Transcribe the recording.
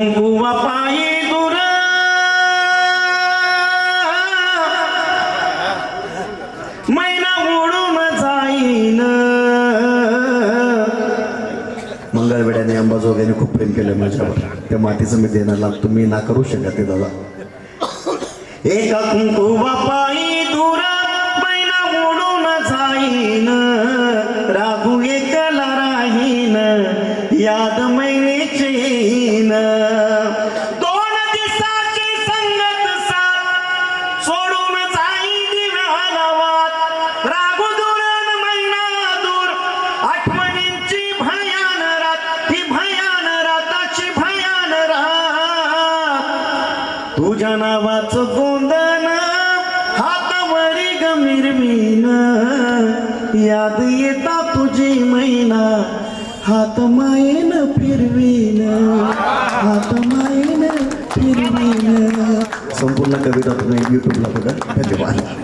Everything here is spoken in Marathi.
गुवा पायी दूर मैना उडून जाईन. मंगळवेड्याने अंबाजोगाईने खूप प्रेम केलं माझ्यावर. त्या मातीचं मी देणं लागतो, मी ना करू शकत ते दादा. एका कुंकुवा पायी दूर मैना उडून जाईन. राघू एकला राहीन, याद मैनेची येईन. दोन दिवसाची संगत साथ सोडून जाई दिव्याला वाट. राघू दूर मैना दूर, आठवणींची भयान रात. ही भयान राताची भयान रात. तुझ्या नावाचं गोंधन हातावरी गमिरवीन. याद येता तुझी मैना, हात मायेन फिरवीन. हात मायेन फिरवीन. संपूर्ण कविता तुम्ही यूट्यूबला बघा. धन्यवाद.